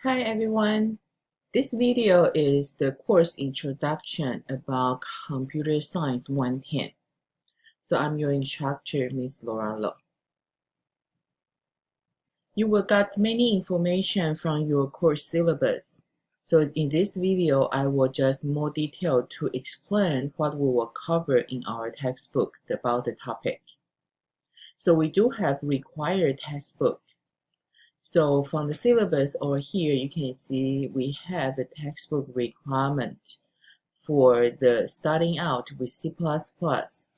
Hi everyone, this video is the course introduction about Computer Science 110. So I'm your instructor, Ms. Laura Lo. You will get many information from your course syllabus. So in this video, I will just more detail to explain what we will cover in our textbook about the topic. So we do have required textbook. So from the syllabus over here, you can see we have the textbook requirement for the starting out with C++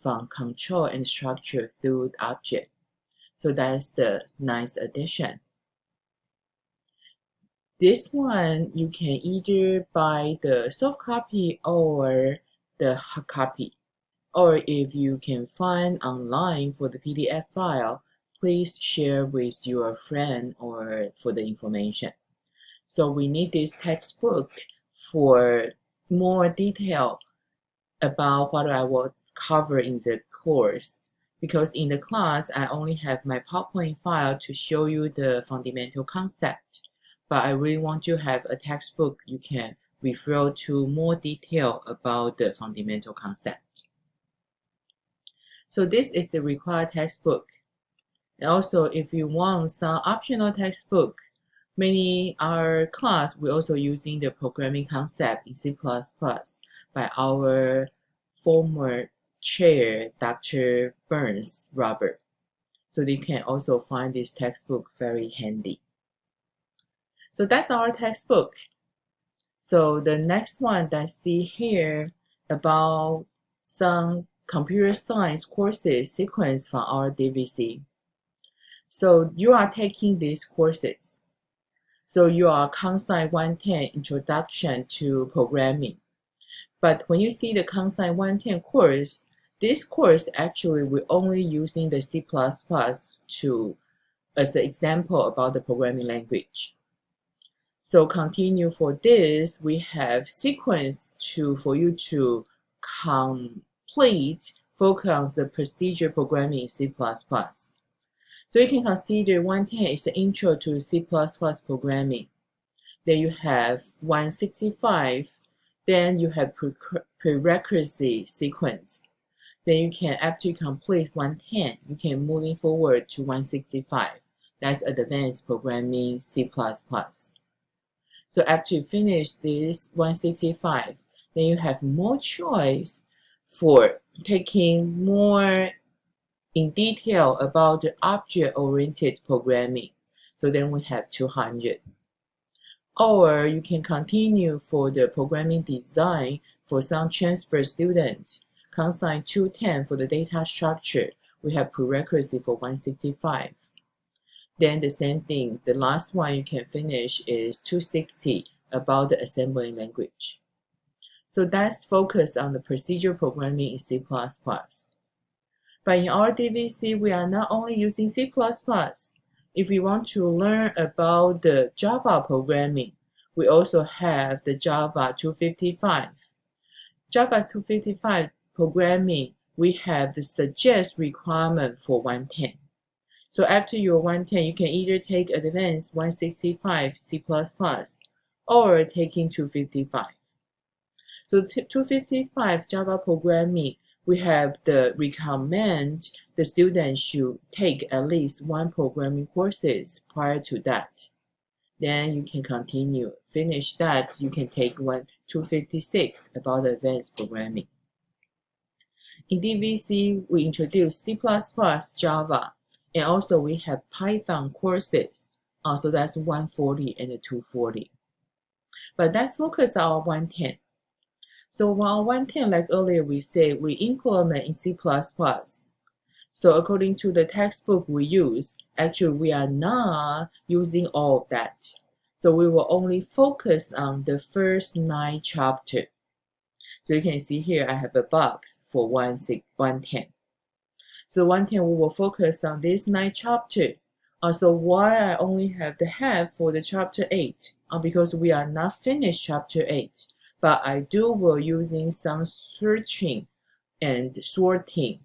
from control and structure through object. So that's the 9th edition. This one you can either buy the soft copy or the hard copy. Or if you can find online for the PDF file, please share with your friend or for the information. So we need this textbook for more detail about what I will cover in the course. Because in the class, I only have my PowerPoint file to show you the fundamental concept. But I really want to have a textbook you can refer to more detail about the fundamental concept. So this is the required textbook. And also, if you want some optional textbook, many our class we're also using the programming concept in C++ by our former chair, Dr. Burns Robert. So they can also find this textbook very handy. So that's our textbook. So the next one that I see here about some computer science courses sequence from our DVC. So you are taking these courses. So you are COMSC110 Introduction to Programming. But when you see the COMSC110 course, this course actually we're only using the C++ as an example about the programming language. So continue for this, we have sequence for you to complete, focus on the procedure programming in C++. So you can consider 110 is the intro to C++ programming. Then you have 165, then you have prerequisite sequence. Then you can, after you complete 110, you can moving forward to 165. That's advanced programming C++. So after you finish this 165, then you have more choice for taking more in detail about the object-oriented programming. So then we have 200. Or you can continue for the programming design for some transfer students. COMSC110 for the data structure, we have prerequisite for 165. Then the same thing, the last one you can finish is 260 about the assembly language. So that's focused on the procedure programming in C++. But in our DVC, we are not only using C++. If we want to learn about the Java programming, we also have the Java 255. Java 255 programming, we have the suggest requirement for 110. So after your 110, you can either take advanced 165 C++ or taking 255. So 255 Java programming, we have the recommend the students should take at least one programming courses prior to that. Then you can continue. Finish that, you can take 256 about advanced programming. In DVC, we introduce C++, Java, and also we have Python courses. So that's 140 and 240. But that's focus on 110. So while 110, like earlier we said, we implement in C++. So according to the textbook we use, actually we are not using all of that. So we will only focus on the first 9 chapters. So you can see here I have a box for 110. So 110 we will focus on this 9 chapters. So why I only have the half for the chapter 8? Because we are not finished chapter 8. But I will using some searching and sorting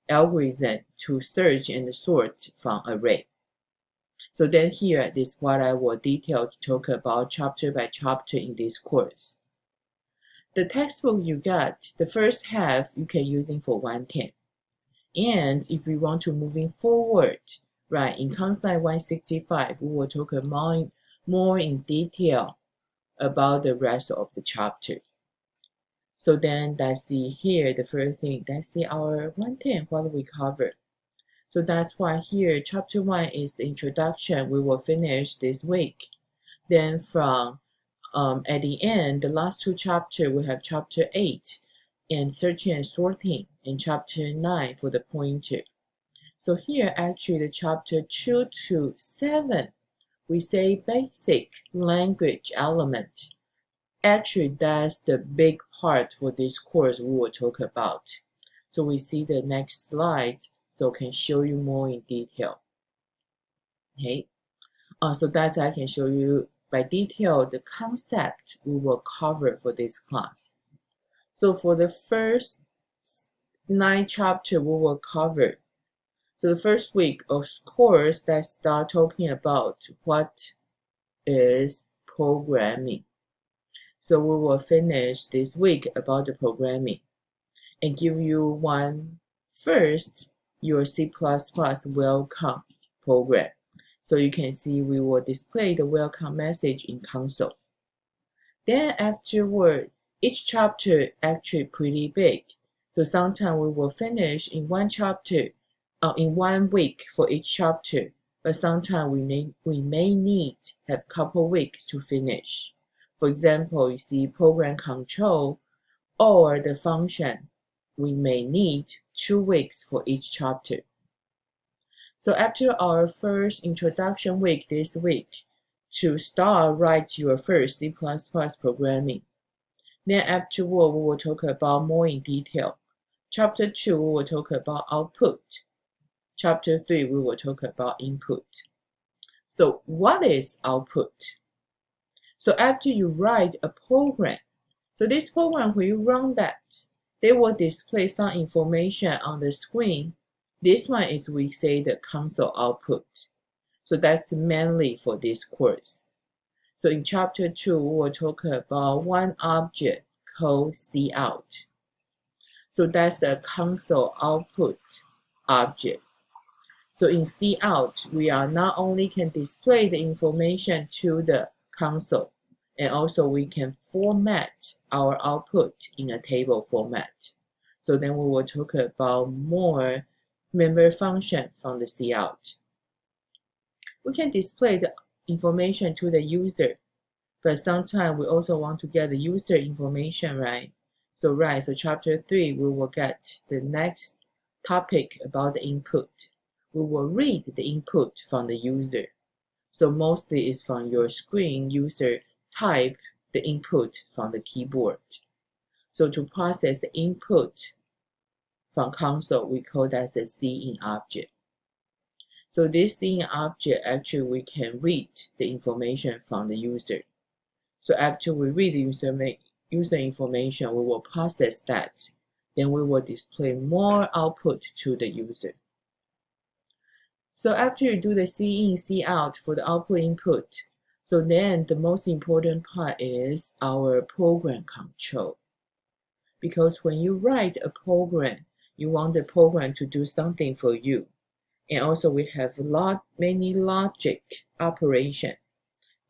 algorithm to search and sort from array. So then here is what I will detail to talk about chapter by chapter in this course. The textbook you got, the first half you can using for 110. And if we want to moving forward, right, in COMSC 165, we will talk more in detail about the rest of the chapter. So then let's see here, the first thing, let's see our 110, what we cover. So that's why here, chapter 1 is the introduction. We will finish this week. Then from at the end, the last two chapters, we have chapter 8 and searching and sorting, and chapter 9 for the pointer. So here, actually, the chapter 2 to 7, we say basic language element. Actually, that's the big part for this course we will talk about. So we see the next slide, so can show you more in detail. Okay, so that I can show you by detail the concept we will cover for this class. So for the first 9 chapters we will cover. So the first week of course, let's start talking about what is programming. So we will finish this week about the programming and give you one first, your C++ welcome program. So you can see we will display the welcome message in console. Then afterward, each chapter actually pretty big. So sometimes we will finish in one chapter, in 1 week for each chapter, but sometimes we may need have couple weeks to finish. For example, you see program control or the function, we may need 2 weeks for each chapter. So after our first introduction week this week, to start write your first C++ programming. Then afterward, we will talk about more in detail. Chapter 2, we will talk about output. Chapter 3, we will talk about input. So what is output? So after you write a program, so this program, when you run that, they will display some information on the screen. This one is, we say, the console output. So that's mainly for this course. So in chapter 2, we will talk about one object called cout. So that's the console output object. So in cout, we are not only can display the information to the console, and also we can format our output in a table format. So then we will talk about more member function from the cout. We can display the information to the user, but sometimes we also want to get the user information, right? So chapter 3, we will get the next topic about the input. We will read the input from the user. So mostly it's from your screen, user type the input from the keyboard. So to process the input from console, we call that the seeing object. So this seeing object, actually we can read the information from the user. So after we read the user information, we will process that. Then we will display more output to the user. So after you do the see in, see out for the output input, so then the most important part is our program control. Because when you write a program, you want the program to do something for you. And also we have many logic operation.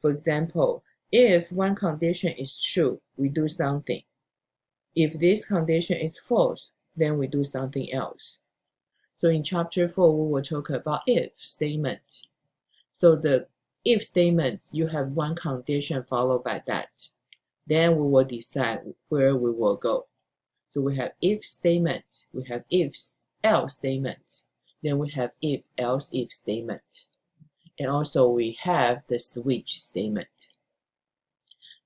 For example, if one condition is true, we do something. If this condition is false, then we do something else. So in chapter 4, we will talk about if statement. So the if statement, you have one condition followed by that. Then we will decide where we will go. So we have if statement, we have if else statement, then we have if else if statement. And also we have the switch statement.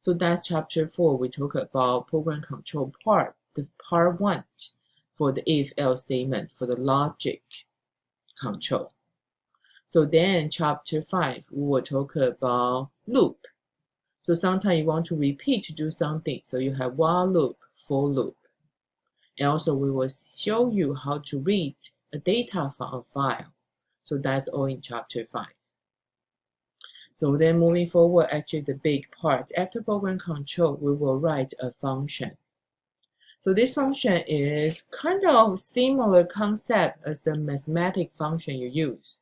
So that's chapter 4. We talk about program control part, the part 1 for the if else statement for the logic control. So then chapter 5, we will talk about loop. So sometimes you want to repeat to do something. So you have while loop, for loop. And also we will show you how to read a data from a file. So that's all in chapter 5. So then moving forward, actually the big part, after program control, we will write a function. So this function is kind of similar concept as the mathematic function you use.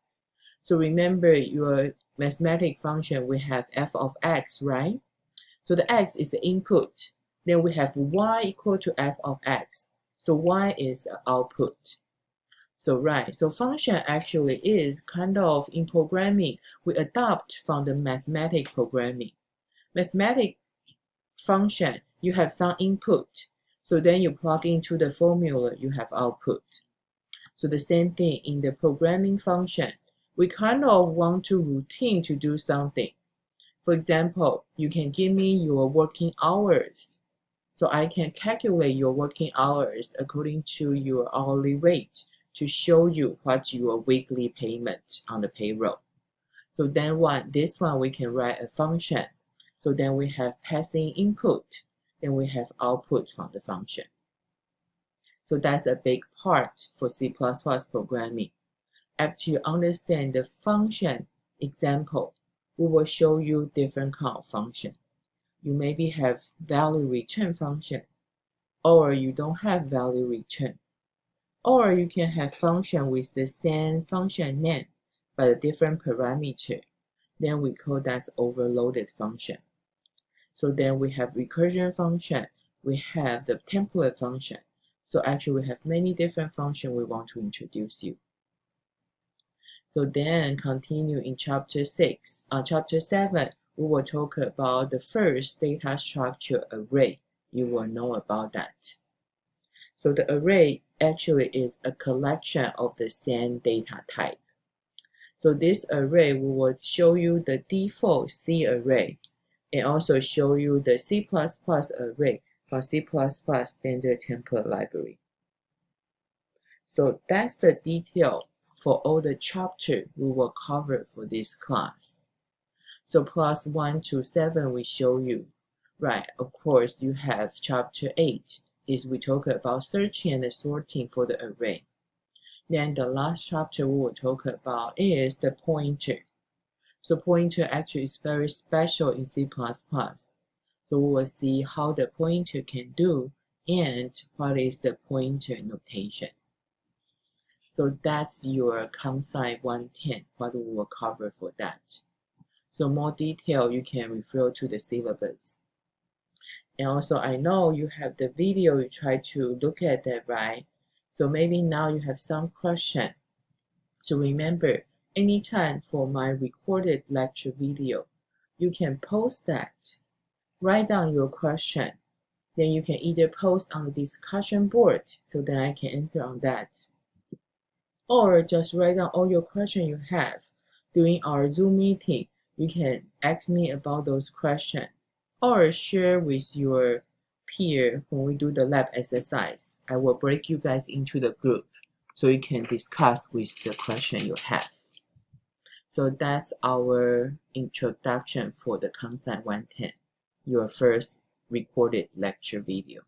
So remember your mathematic function, we have f of x, right? So the x is the input. Then we have y equal to f of x. So y is the output. So right, so function actually is kind of in programming, we adopt from the mathematic programming. Mathematic function, you have some input. So then you plug into the formula, you have output. So the same thing in the programming function. We kind of want to routine to do something. For example, you can give me your working hours. So I can calculate your working hours according to your hourly rate to show you what your weekly payment on the payroll. So then this one we can write a function. So then we have passing input, then we have output from the function. So that's a big part for C++ programming. After you understand the function example, we will show you different kind of function. You maybe have value return function, or you don't have value return. Or you can have function with the same function name, but a different parameter. Then we call that overloaded function. So then we have recursion function, we have the template function. So actually we have many different functions we want to introduce you. So then continue in chapter 7, we will talk about the first data structure array. You will know about that. So the array actually is a collection of the same data type. So this array we will show you the default C array and also show you the C++ array for C++ standard template library. So that's the detail for all the chapter we will cover for this class. So class 1 to 7 we show you. Right, of course you have chapter 8 is we talk about searching and sorting for the array. Then the last chapter we will talk about is the pointer. So pointer actually is very special in C++. So we will see how the pointer can do and what is the pointer notation. So that's your COMSC110, what we will cover for that. So more detail you can refer to the syllabus. And also I know you have the video, you try to look at that, right? So maybe now you have some question. So remember, anytime for my recorded lecture video, you can post that. Write down your question. Then you can either post on the discussion board so that I can answer on that. Or just write down all your questions you have. During our Zoom meeting, you can ask me about those questions. Or share with your peer when we do the lab exercise. I will break you guys into the group so you can discuss with the question you have. So that's our introduction for the COMSC110, your first recorded lecture video.